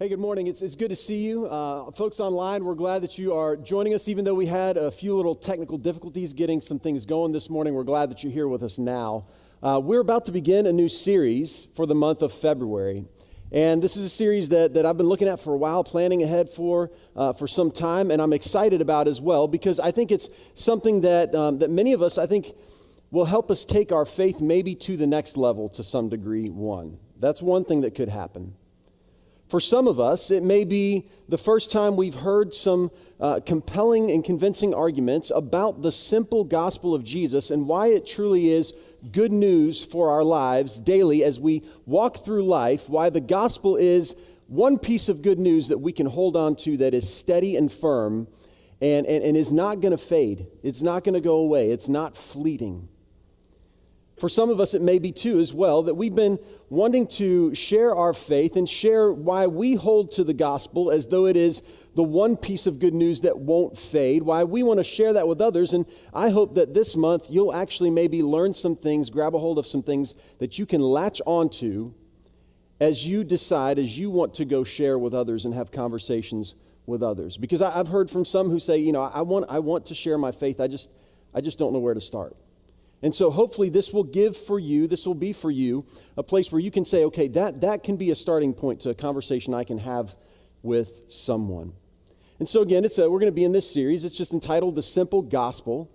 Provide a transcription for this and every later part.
Hey, good morning. It's good to see you. Folks online, we're glad that you are joining us, even though we had a few little technical difficulties getting some things going this morning. We're glad that you're here with us now. We're about to begin a new series for the month of February. And this is a series that I've been looking at for a while, planning ahead for some time, and I'm excited about as well, because I think it's something that many of us, I think, will help us take our faith maybe to the next level to some degree. That's one thing that could happen. For some of us, it may be the first time we've heard some compelling and convincing arguments about the simple gospel of Jesus and why it truly is good news for our lives daily as we walk through life, why the gospel is one piece of good news that we can hold on to that is steady and firm and is not going to fade. It's not going to go away. It's not fleeting. For some of us, it may be too as well that we've been wanting to share our faith and share why we hold to the gospel as though it is the one piece of good news that won't fade, why we want to share that with others. And I hope that this month you'll actually maybe learn some things, grab a hold of some things that you can latch onto as you decide, as you want to go share with others and have conversations with others. Because I've heard from some who say, I want to share my faith, I just don't know where to start. And so hopefully this will be for you, a place where you can say, okay, that can be a starting point to a conversation I can have with someone. And so again, we're going to be in this series. It's just entitled The Simple Gospel.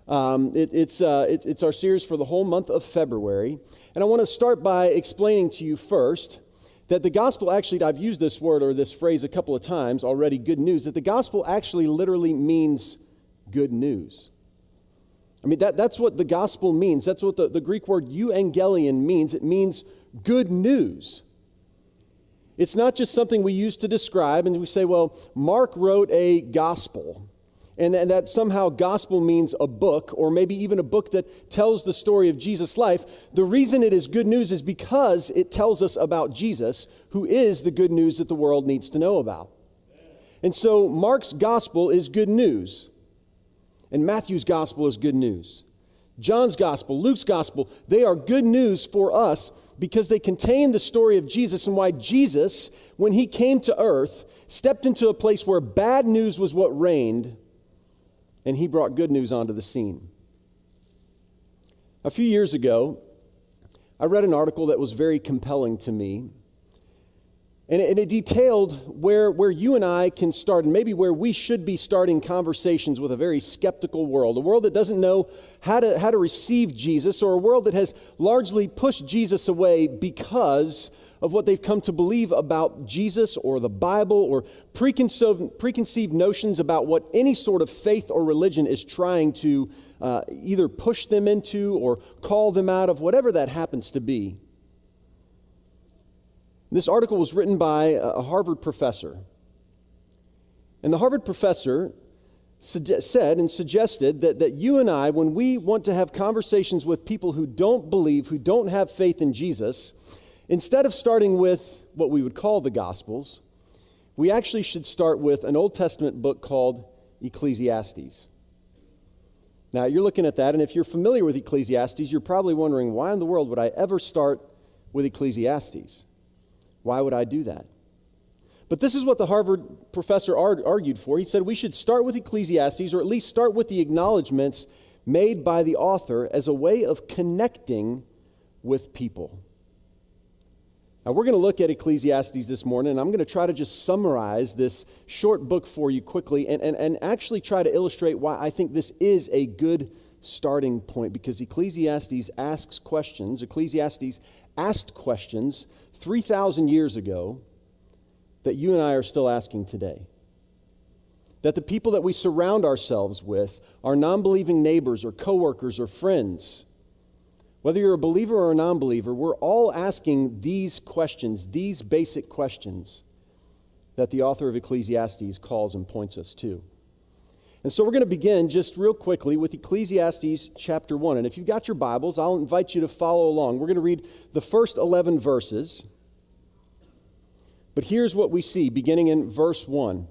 It's our series for the whole month of February. And I want to start by explaining to you first that the gospel actually, I've used this word or this phrase a couple of times already, good news, that the gospel actually literally means good news. I mean, that's what the gospel means. That's what the Greek word euangelion means. It means good news. It's not just something we use to describe, and we say, well, Mark wrote a gospel, and that somehow gospel means a book, or maybe even a book that tells the story of Jesus' life. The reason it is good news is because it tells us about Jesus, who is the good news that the world needs to know about. And so Mark's gospel is good news. And Matthew's gospel is good news. John's gospel, Luke's gospel, they are good news for us because they contain the story of Jesus and why Jesus, when he came to earth, stepped into a place where bad news was what reigned, and he brought good news onto the scene. A few years ago, I read an article that was very compelling to me. And it detailed where you and I can start, and maybe where we should be starting conversations with a very skeptical world, a world that doesn't know how to receive Jesus, or a world that has largely pushed Jesus away because of what they've come to believe about Jesus or the Bible, or preconceived notions about what any sort of faith or religion is trying to either push them into or call them out of, whatever that happens to be. This article was written by a Harvard professor. And the Harvard professor said and suggested that you and I, when we want to have conversations with people who don't believe, who don't have faith in Jesus, instead of starting with what we would call the Gospels, we actually should start with an Old Testament book called Ecclesiastes. Now, you're looking at that, and if you're familiar with Ecclesiastes, you're probably wondering, why in the world would I ever start with Ecclesiastes? Why would I do that? But this is what the Harvard professor argued for. He said we should start with Ecclesiastes, or at least start with the acknowledgments made by the author as a way of connecting with people. Now, we're going to look at Ecclesiastes this morning, and I'm going to try to just summarize this short book for you quickly and actually try to illustrate why I think this is a good starting point, because Ecclesiastes asked questions 3,000 years ago that you and I are still asking today. That the people that we surround ourselves with, our non-believing neighbors or coworkers or friends, whether you're a believer or a non-believer, we're all asking these questions, these basic questions that the author of Ecclesiastes calls and points us to. And so we're going to begin just real quickly with Ecclesiastes Chapter 1. And if you've got your Bibles, I'll invite you to follow along. We're going to read the first 11 verses. But here's what we see, beginning in verse 1.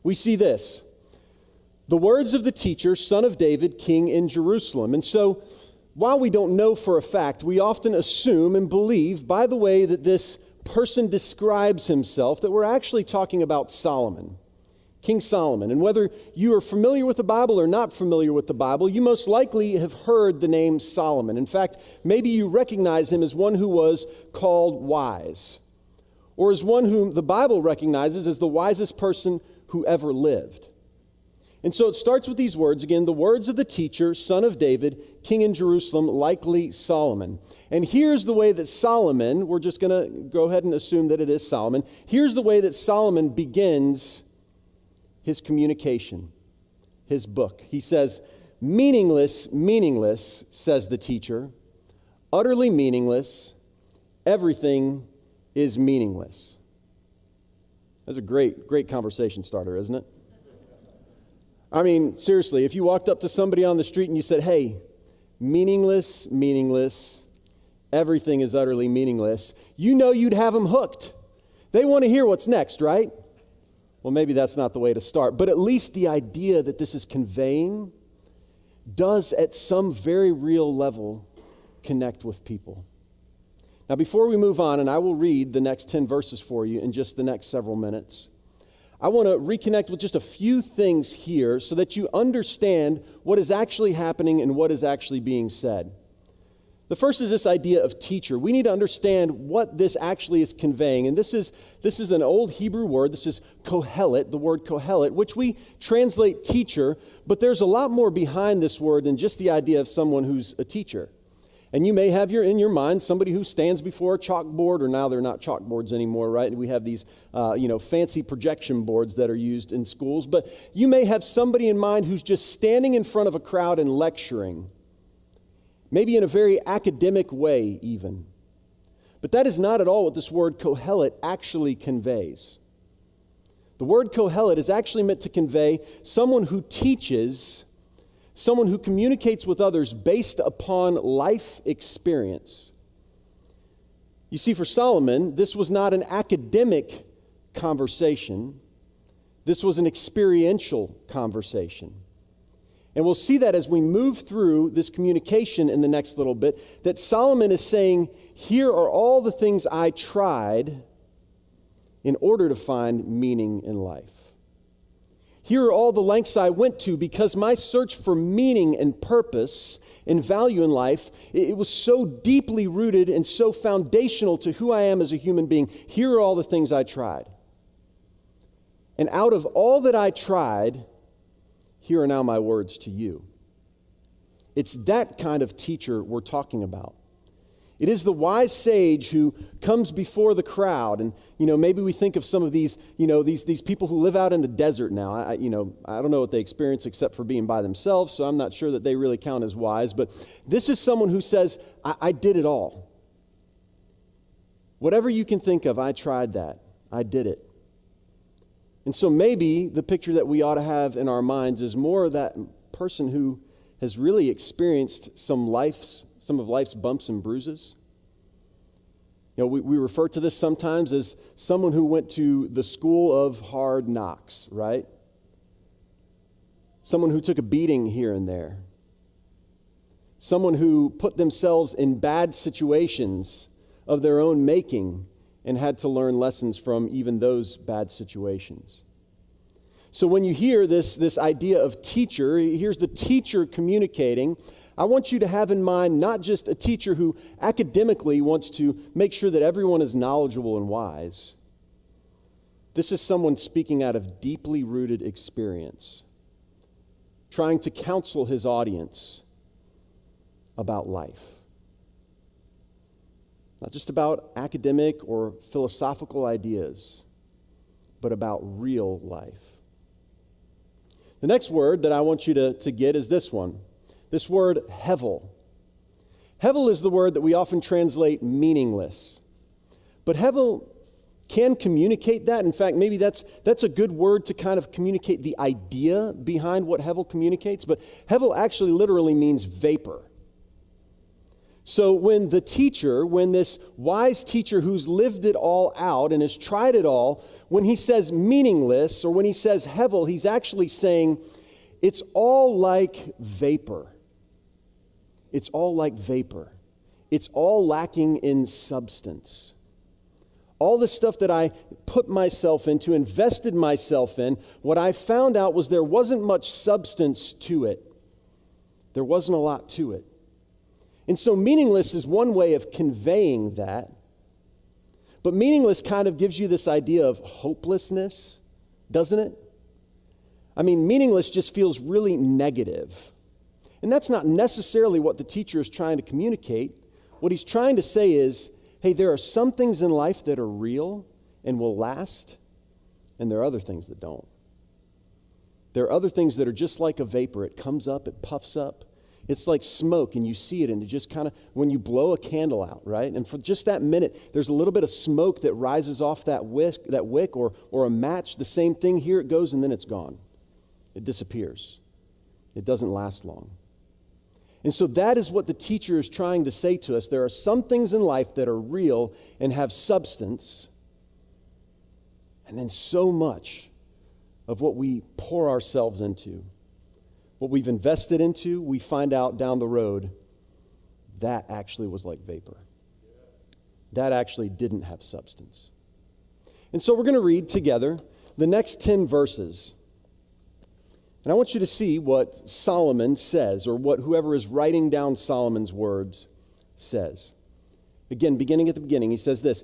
We see this: the words of the teacher, son of David, king in Jerusalem. And so, while we don't know for a fact, we often assume and believe, by the way that this person describes himself, that we're actually talking about Solomon, King Solomon. And whether you are familiar with the Bible or not familiar with the Bible, you most likely have heard the name Solomon. In fact, maybe you recognize him as one who was called wise, or as one whom the Bible recognizes as the wisest person who ever lived. And so it starts with these words, again, the words of the teacher, son of David, king in Jerusalem, likely Solomon. And here's the way that Solomon, we're just going to go ahead and assume that it is Solomon. Here's the way that Solomon begins his communication, his book. He says, meaningless, meaningless, says the teacher, utterly meaningless, everything is meaningless. That's a great conversation starter, isn't it? I mean, seriously, if you walked up to somebody on the street and you said, hey, meaningless, meaningless, everything is utterly meaningless, you know you'd have them hooked. They want to hear what's next, right? Well, maybe that's not the way to start, but at least the idea that this is conveying does at some very real level connect with people. Now, before we move on, and I will read the next 10 verses for you in just the next several minutes, I want to reconnect with just a few things here so that you understand what is actually happening and what is actually being said. The first is this idea of teacher. We need to understand what this actually is conveying. And this is an old Hebrew word. This is kohelet, the word kohelet, which we translate teacher, but there's a lot more behind this word than just the idea of someone who's a teacher. And you may have in your mind somebody who stands before a chalkboard, or now they're not chalkboards anymore, right? We have these, fancy projection boards that are used in schools. But you may have somebody in mind who's just standing in front of a crowd and lecturing, maybe in a very academic way even. But that is not at all what this word kohelet actually conveys. The word kohelet is actually meant to convey someone who teaches, someone who communicates with others based upon life experience. You see, for Solomon, this was not an academic conversation. This was an experiential conversation. And we'll see that as we move through this communication in the next little bit, that Solomon is saying, here are all the things I tried in order to find meaning in life. Here are all the lengths I went to because my search for meaning and purpose and value in life, it was so deeply rooted and so foundational to who I am as a human being. Here are all the things I tried. And out of all that I tried, here are now my words to you. It's that kind of teacher we're talking about. It is the wise sage who comes before the crowd. And, maybe we think of some of these, these people who live out in the desert now. I don't know what they experience except for being by themselves, so I'm not sure that they really count as wise. But this is someone who says, I did it all. Whatever you can think of, I tried that. I did it. And so maybe the picture that we ought to have in our minds is more of that person who has really experienced some of life's bumps and bruises. We refer to this sometimes as someone who went to the school of hard knocks, right? Someone who took a beating here and there. Someone who put themselves in bad situations of their own making and had to learn lessons from even those bad situations. So when you hear this idea of teacher, here's the teacher communicating. I want you to have in mind not just a teacher who academically wants to make sure that everyone is knowledgeable and wise. This is someone speaking out of deeply rooted experience, trying to counsel his audience about life. Not just about academic or philosophical ideas, but about real life. The next word that I want you to get is this one. This word, hevel. Hevel is the word that we often translate meaningless. But hevel can communicate that. In fact, maybe that's a good word to kind of communicate the idea behind what hevel communicates. But hevel actually literally means vapor. So when this wise teacher who's lived it all out and has tried it all, when he says meaningless or when he says hevel, he's actually saying it's all like vapor. It's all like vapor. It's all lacking in substance. All the stuff that I put myself into, invested myself in, what I found out was there wasn't much substance to it. There wasn't a lot to it. And so meaningless is one way of conveying that. But meaningless kind of gives you this idea of hopelessness, doesn't it? I mean, meaningless just feels really negative. And that's not necessarily what the teacher is trying to communicate. What he's trying to say is, hey, there are some things in life that are real and will last, and there are other things that don't. There are other things that are just like a vapor. It comes up, it puffs up. It's like smoke, and you see it, and it just kind of, when you blow a candle out, right? And for just that minute, there's a little bit of smoke that rises off that wick or a match. The same thing, here it goes, and then it's gone. It disappears. It doesn't last long. And so that is what the teacher is trying to say to us. There are some things in life that are real and have substance, and then so much of what we pour ourselves into, what we've invested into, we find out down the road, that actually was like vapor. That actually didn't have substance. And so we're going to read together the next 10 verses. And I want you to see what Solomon says, or what whoever is writing down Solomon's words says. Again, beginning at the beginning, he says this: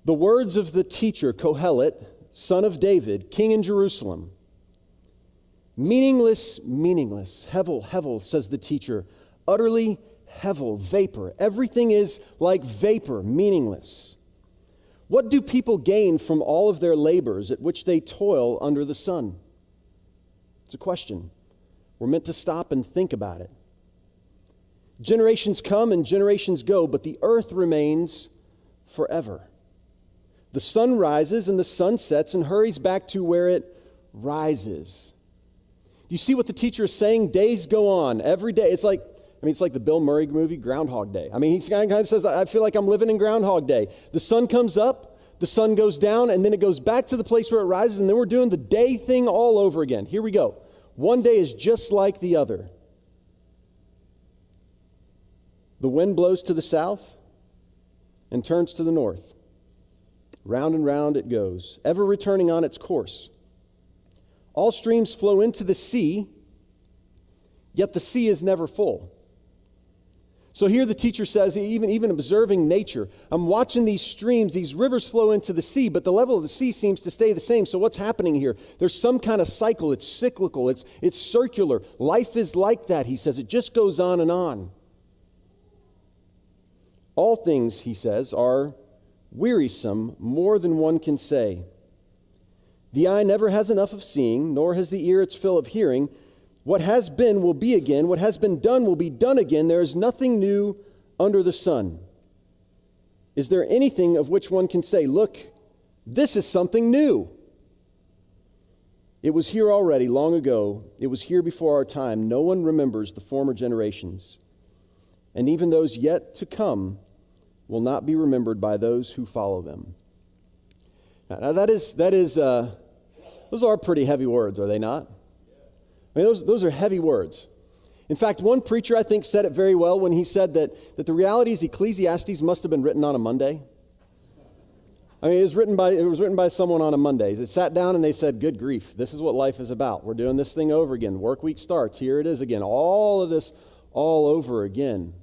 the words of the teacher, Kohelet, son of David, king in Jerusalem. Meaningless, meaningless. Hevel, hevel, says the teacher. Utterly hevel, vapor. Everything is like vapor, meaningless. What do people gain from all of their labors at which they toil under the sun? It's a question. We're meant to stop and think about it. Generations come and generations go, but the earth remains forever. The sun rises and the sun sets and hurries back to where it rises. You see what the teacher is saying? Days go on every day. It's like the Bill Murray movie, Groundhog Day. I mean, he kind of says, I feel like I'm living in Groundhog Day. The sun comes up, the sun goes down, and then it goes back to the place where it rises, and then we're doing the day thing all over again. Here we go. One day is just like the other. The wind blows to the south and turns to the north. Round and round it goes, ever returning on its course. All streams flow into the sea, yet the sea is never full. So here the teacher says, even observing nature, I'm watching these streams, these rivers flow into the sea, but the level of the sea seems to stay the same. So what's happening here? There's some kind of cycle. It's cyclical. It's circular. Life is like that, he says. It just goes on and on. All things, he says, are wearisome, more than one can say. The eye never has enough of seeing, nor has the ear its fill of hearing. What has been will be again. What has been done will be done again. There is nothing new under the sun. Is there anything of which one can say, look, this is something new? It was here already long ago. It was here before our time. No one remembers the former generations. And even those yet to come will not be remembered by those who follow them. Now those are pretty heavy words, are they not? I mean, those are heavy words. In fact, one preacher, I think, said it very well when he said that the reality is Ecclesiastes must have been written on a Monday. I mean, it was written by someone on a Monday. They sat down and they said, good grief, this is what life is about. We're doing this thing over again. Work week starts. Here it is again. All of this all over again.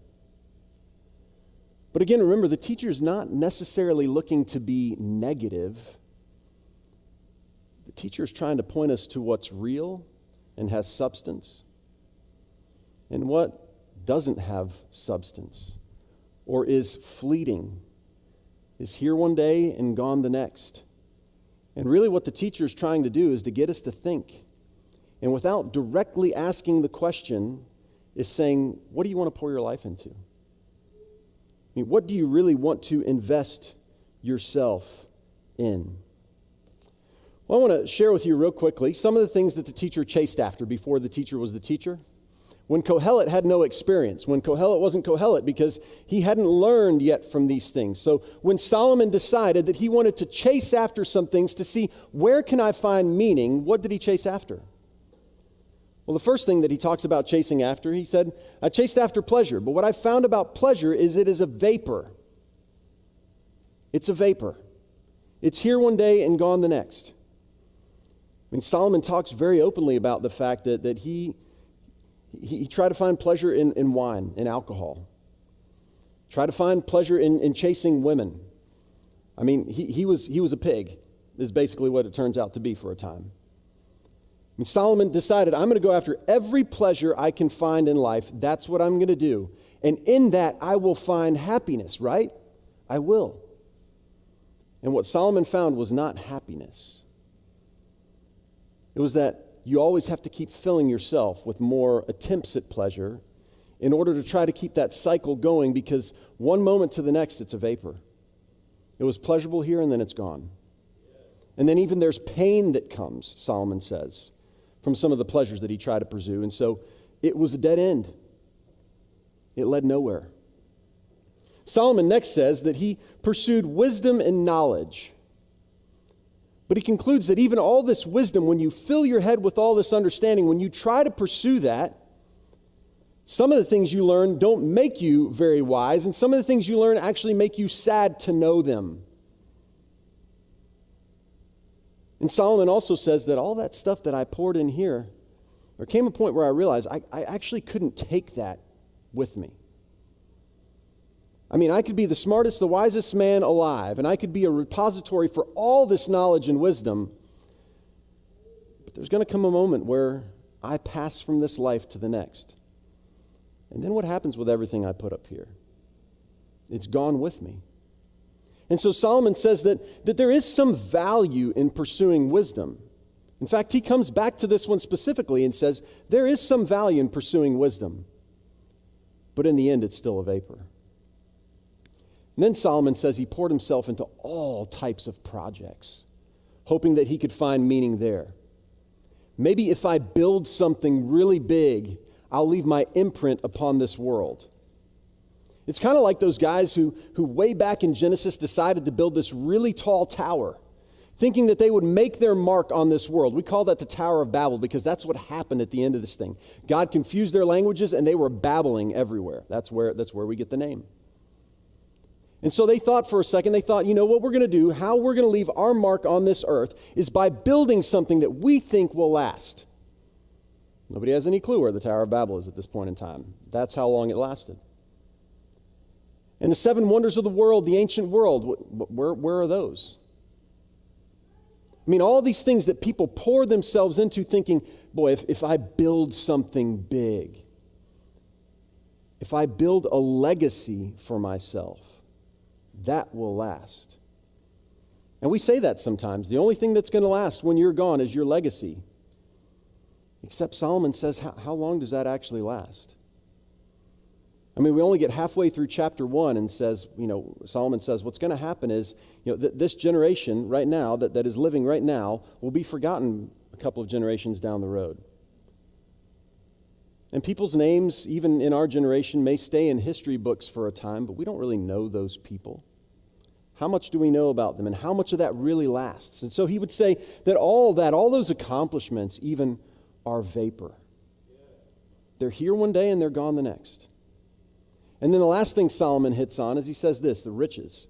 But again, remember, the teacher's not necessarily looking to be negative. The teacher is trying to point us to what's real and has substance, and what doesn't have substance or is fleeting, is here one day and gone the next. And really what the teacher is trying to do is to get us to think. And without directly asking the question, is saying, what do you want to pour your life into? I mean, what do you really want to invest yourself in? Well, I want to share with you real quickly some of the things that the teacher chased after before the teacher was the teacher. When Kohelet had no experience, when Kohelet wasn't Kohelet because he hadn't learned yet from these things. So when Solomon decided that he wanted to chase after some things to see where can I find meaning, what did he chase after? Well, the first thing that he talks about chasing after, he said, I chased after pleasure, but what I found about pleasure is it is a vapor. It's a vapor. It's here one day and gone the next. I mean, Solomon talks very openly about the fact that he tried to find pleasure in wine, in alcohol. Tried to find pleasure in chasing women. I mean, he was a pig, is basically what it turns out to be for a time. I mean, Solomon decided, I'm going to go after every pleasure I can find in life. That's what I'm going to do. And in that, I will find happiness, right? I will. And what Solomon found was not happiness. It was that you always have to keep filling yourself with more attempts at pleasure in order to try to keep that cycle going, because one moment to the next, it's a vapor. It was pleasurable here and then it's gone. And then even there's pain that comes, Solomon says, from some of the pleasures that he tried to pursue. And so it was a dead end. It led nowhere. Solomon next says that he pursued wisdom and knowledge. But he concludes that even all this wisdom, when you fill your head with all this understanding, when you try to pursue that, some of the things you learn don't make you very wise, and some of the things you learn actually make you sad to know them. And Solomon also says that all that stuff that I poured in here, there came a point where I realized I actually couldn't take that with me. I mean, I could be the smartest, the wisest man alive, and I could be a repository for all this knowledge and wisdom, but there's going to come a moment where I pass from this life to the next. And then what happens with everything I put up here? It's gone with me. And so Solomon says that there is some value in pursuing wisdom. In fact, he comes back to this one specifically and says, there is some value in pursuing wisdom. But in the end, it's still a vapor. And then Solomon says he poured himself into all types of projects, hoping that he could find meaning there. Maybe if I build something really big, I'll leave my imprint upon this world. It's kind of like those guys who way back in Genesis decided to build this really tall tower, thinking that they would make their mark on this world. We call that the Tower of Babel because that's what happened at the end of this thing. God confused their languages and they were babbling everywhere. That's where we get the name. And so they thought for a second, you know what we're going to do, how we're going to leave our mark on this earth is by building something that we think will last. Nobody has any clue where the Tower of Babel is at this point in time. That's how long it lasted. And the seven wonders of the world, the ancient world, where are those? I mean, all these things that people pour themselves into thinking, boy, if I build something big, if I build a legacy for myself, that will last. And we say that sometimes. The only thing that's going to last when you're gone is your legacy. Except Solomon says, how long does that actually last? I mean, we only get halfway through chapter 1 and says, Solomon says, what's going to happen is, this generation right now, that is living right now, will be forgotten a couple of generations down the road. And people's names, even in our generation, may stay in history books for a time, but we don't really know those people. How much do we know about them, and how much of that really lasts? And so he would say that all those accomplishments even are vapor. They're here one day and they're gone the next. And then the last thing Solomon hits on is he says this, the riches.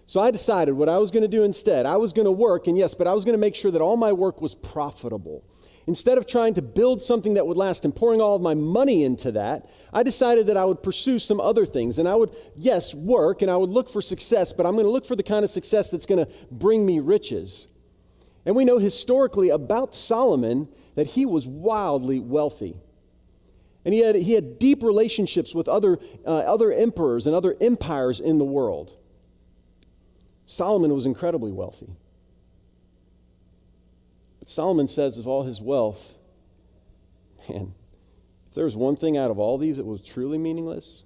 So I decided what I was going to do instead. I was going to work, and yes, but I was going to make sure that all my work was profitable. Instead of trying to build something that would last and pouring all of my money into that, I decided that I would pursue some other things. And I would, yes, work, and I would look for success, but I'm going to look for the kind of success that's going to bring me riches. And we know historically about Solomon that he was wildly wealthy. And he had deep relationships with other emperors and other empires in the world. Solomon was incredibly wealthy. But Solomon says of all his wealth, man, if there was one thing out of all these that was truly meaningless,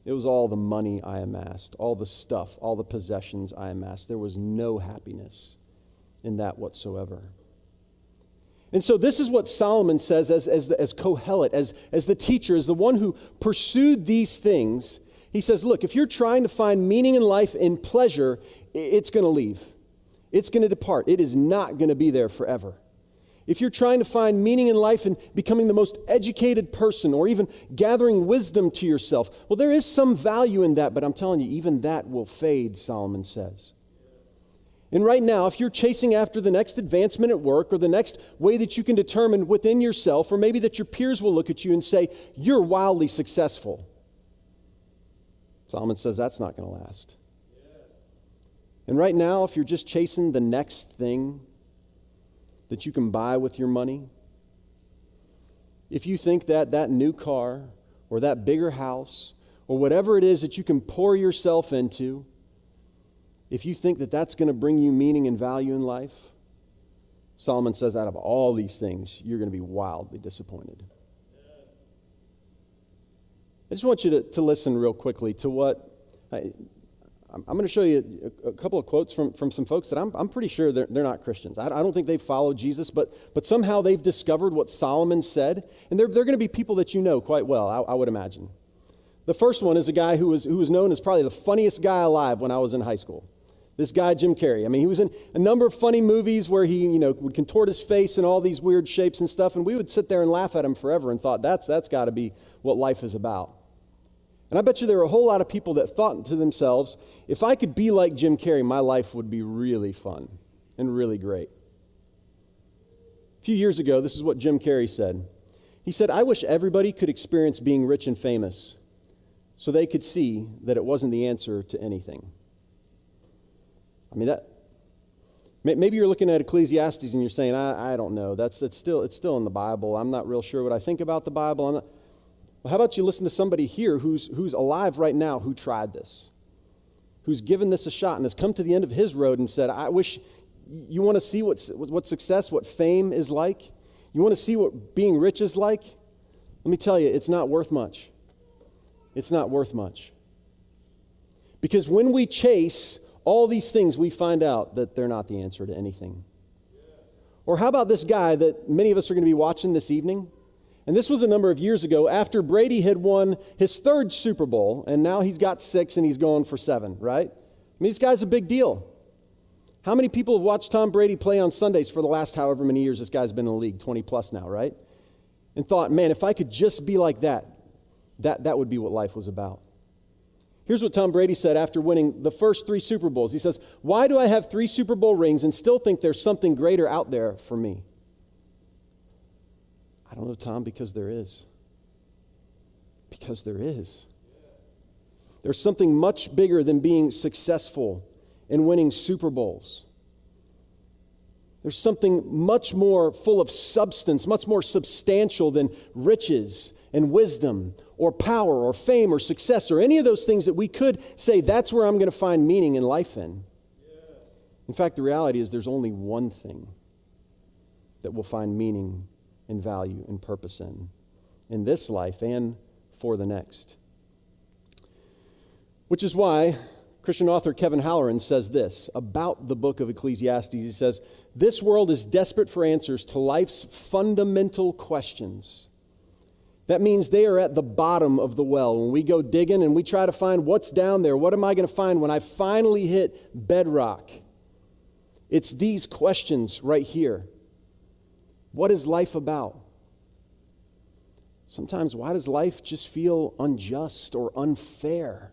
it was all the money I amassed, all the stuff, all the possessions I amassed. There was no happiness in that whatsoever. And so this is what Solomon says as Kohelet, as the teacher, as the one who pursued these things. He says, look, if you're trying to find meaning in life in pleasure, it's going to leave. It's going to depart. It is not going to be there forever. If you're trying to find meaning in life in becoming the most educated person or even gathering wisdom to yourself, well, there is some value in that, but I'm telling you, even that will fade, Solomon says. And right now, if you're chasing after the next advancement at work or the next way that you can determine within yourself, or maybe that your peers will look at you and say, you're wildly successful, Solomon says that's not going to last. And right now, if you're just chasing the next thing that you can buy with your money, if you think that that new car or that bigger house or whatever it is that you can pour yourself into, if you think that that's going to bring you meaning and value in life, Solomon says out of all these things, you're going to be wildly disappointed. I just want you to listen real quickly to what I'm going to show you a couple of quotes from some folks that I'm pretty sure they're not Christians. I don't think they've followed Jesus, but somehow they've discovered what Solomon said, and they're going to be people that you know quite well, I would imagine. The first one is a guy who was known as probably the funniest guy alive when I was in high school. This guy, Jim Carrey. I mean, he was in a number of funny movies where he, would contort his face in all these weird shapes and stuff, and we would sit there and laugh at him forever and thought, that's got to be what life is about. And I bet you there are a whole lot of people that thought to themselves, if I could be like Jim Carrey, my life would be really fun and really great. A few years ago, this is what Jim Carrey said. He said, I wish everybody could experience being rich and famous so they could see that it wasn't the answer to anything. I mean, maybe you're looking at Ecclesiastes and you're saying, I don't know, it's still in the Bible. I'm not real sure what I think about the Bible. Well, how about you listen to somebody here who's alive right now who tried this, who's given this a shot and has come to the end of his road and said, I wish, you want to see what success, what fame is like? You want to see what being rich is like? Let me tell you, it's not worth much. It's not worth much. Because when we chase all these things, we find out that they're not the answer to anything. Or how about this guy that many of us are going to be watching this evening? And this was a number of years ago after Brady had won his third Super Bowl, and now he's got 6 and he's going for 7, right? I mean, this guy's a big deal. How many people have watched Tom Brady play on Sundays for the last however many years this guy's been in the league, 20 plus now, right? And thought, man, if I could just be like that would be what life was about. Here's what Tom Brady said after winning the first 3 Super Bowls. He says, why do I have 3 Super Bowl rings and still think there's something greater out there for me? I don't know, Tom, because there is. Because there is. There's something much bigger than being successful and winning Super Bowls. There's something much more full of substance, much more substantial than riches and wisdom or power or fame or success or any of those things that we could say that's where I'm going to find meaning in life in. In fact, the reality is there's only one thing that will find meaning and value and purpose in this life and for the next. Which is why Christian author Kevin Halloran says this about the book of Ecclesiastes. He says, this world is desperate for answers to life's fundamental questions. That means they are at the bottom of the well. When we go digging and we try to find what's down there, what am I going to find when I finally hit bedrock? It's these questions right here. What is life about? Sometimes, why does life just feel unjust or unfair?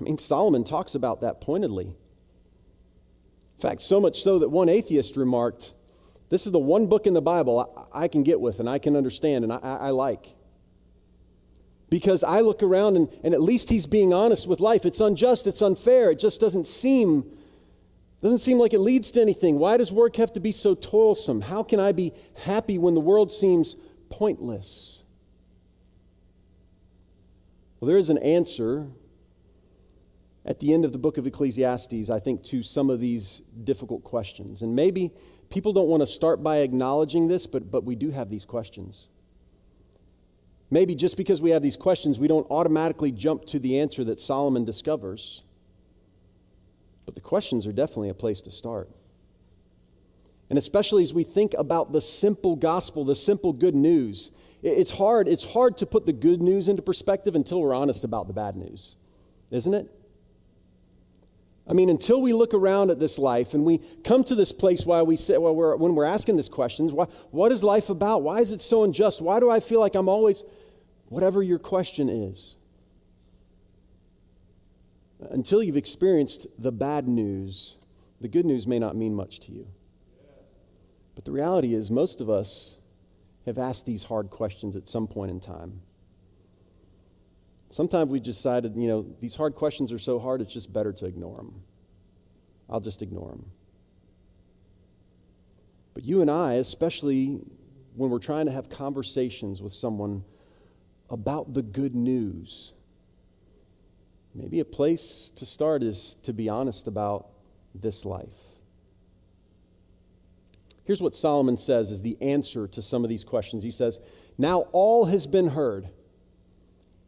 I mean, Solomon talks about that pointedly. In fact, so much so that one atheist remarked, this is the one book in the Bible I can get with and I can understand and I like. Because I look around and at least he's being honest with life. It's unjust, it's unfair, it just doesn't seem like it leads to anything. Why does work have to be so toilsome? How can I be happy when the world seems pointless? Well, there is an answer at the end of the book of Ecclesiastes, I think, to some of these difficult questions. And maybe people don't want to start by acknowledging this, but we do have these questions. Maybe just because we have these questions, we don't automatically jump to the answer that Solomon discovers. But the questions are definitely a place to start. And especially as we think about the simple gospel, the simple good news, it's hard to put the good news into perspective until we're honest about the bad news, isn't it? I mean, until we look around at this life and we come to this place when we're asking these questions, what is life about? Why is it so unjust? Why do I feel like I'm always, whatever your question is? Until you've experienced the bad news, the good news may not mean much to you. But the reality is most of us have asked these hard questions at some point in time. Sometimes we decided, these hard questions are so hard, it's just better to ignore them. I'll just ignore them. But you and I, especially when we're trying to have conversations with someone about the good news, maybe a place to start is to be honest about this life. Here's what Solomon says is the answer to some of these questions. He says, now all has been heard.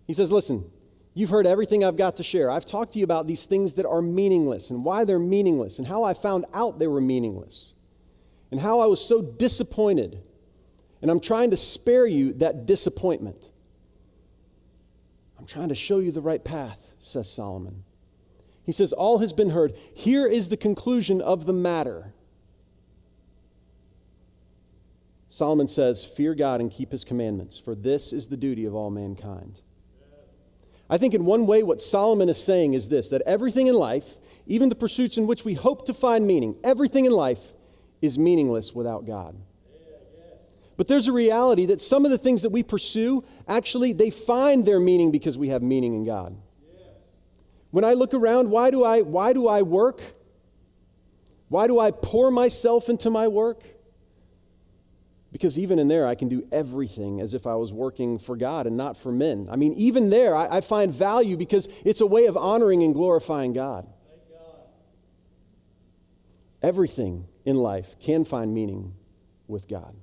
He says, listen, you've heard everything I've got to share. I've talked to you about these things that are meaningless and why they're meaningless and how I found out they were meaningless and how I was so disappointed. And I'm trying to spare you that disappointment. I'm trying to show you the right path, says Solomon. He says, all has been heard. Here is the conclusion of the matter. Solomon says, fear God and keep his commandments, for this is the duty of all mankind. I think in one way what Solomon is saying is this, that everything in life, even the pursuits in which we hope to find meaning, everything in life is meaningless without God. But there's a reality that some of the things that we pursue, actually, they find their meaning because we have meaning in God. When I look around, why do I work? Why do I pour myself into my work? Because even in there, I can do everything as if I was working for God and not for men. I mean, even there, I find value because it's a way of honoring and glorifying God. Everything in life can find meaning with God.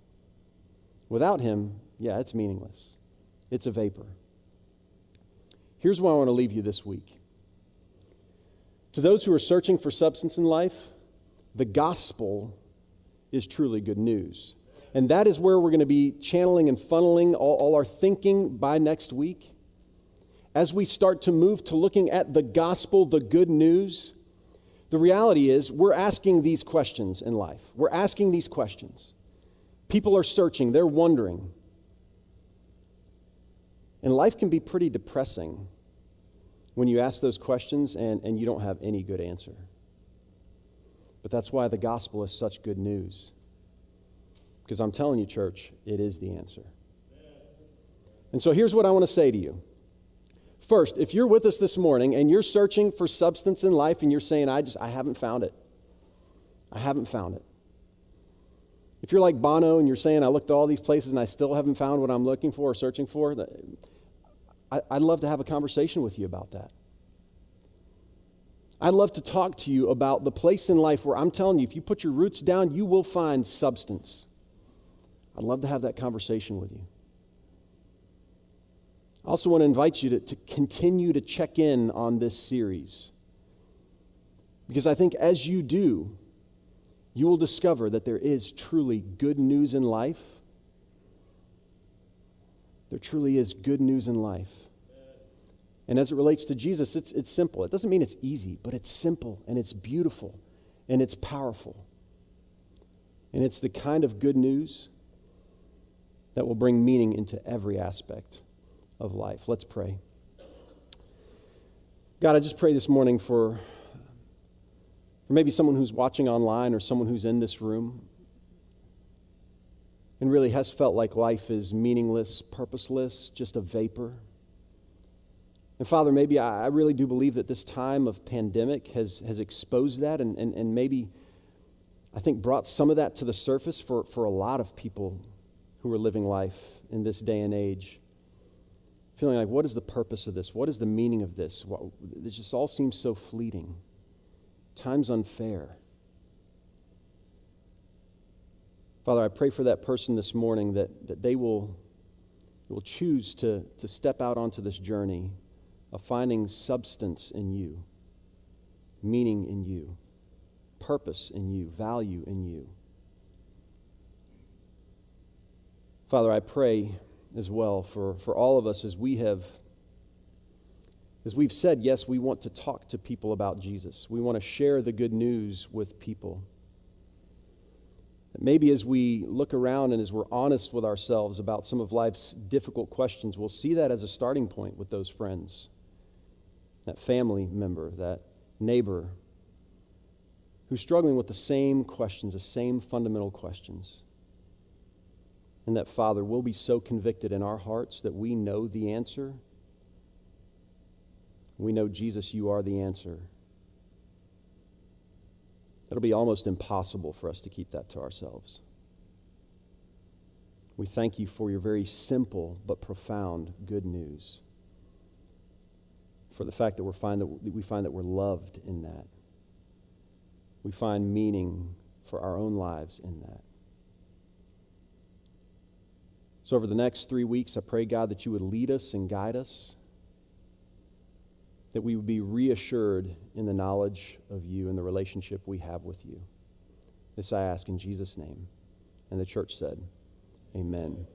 Without him, it's meaningless. It's a vapor. Here's why I want to leave you this week. To those who are searching for substance in life, the gospel is truly good news. And that is where we're going to be channeling and funneling all our thinking by next week. As we start to move to looking at the gospel, the good news, the reality is we're asking these questions in life. We're asking these questions. People are searching. They're wondering. And life can be pretty depressing when you ask those questions and you don't have any good answer. But that's why the gospel is such good news. Because I'm telling you, church, it is the answer. And so here's what I want to say to you. First, if you're with us this morning and you're searching for substance in life and you're saying, I haven't found it. I haven't found it. If you're like Bono and you're saying, I looked at all these places and I still haven't found what I'm looking for or searching for, I'd love to have a conversation with you about that. I'd love to talk to you about the place in life where I'm telling you, if you put your roots down, you will find substance. I'd love to have that conversation with you. I also want to invite you to continue to check in on this series. Because I think as you do, you will discover that there is truly good news in life. There truly is good news in life. And as it relates to Jesus, it's simple. It doesn't mean it's easy, but it's simple and it's beautiful and it's powerful. And it's the kind of good news that will bring meaning into every aspect of life. Let's pray. God, I just pray this morning for maybe someone who's watching online or someone who's in this room and really has felt like life is meaningless, purposeless, just a vapor. And Father, maybe I really do believe that this time of pandemic has exposed that and maybe I think brought some of that to the surface for a lot of people who are living life in this day and age. Feeling like, what is the purpose of this? What is the meaning of this? This just all seems so fleeting. Time's unfair. Father, I pray for that person this morning that they will choose to step out onto this journey of finding substance in you, meaning in you, purpose in you, value in you. Father, I pray as well for all of us as we've said, yes, we want to talk to people about Jesus. We want to share the good news with people. Maybe as we look around and as we're honest with ourselves about some of life's difficult questions, we'll see that as a starting point with those friends, that family member, that neighbor, who's struggling with the same questions, the same fundamental questions. And that, Father, we'll be so convicted in our hearts that we know the answer. We know, Jesus, you are the answer. It'll be almost impossible for us to keep that to ourselves. We thank you for your very simple but profound good news. For the fact that we find that we're loved in that. We find meaning for our own lives in that. So over the next 3 weeks, I pray, God, that you would lead us and guide us, that we would be reassured in the knowledge of you and the relationship we have with you. This I ask in Jesus' name. And the church said, amen.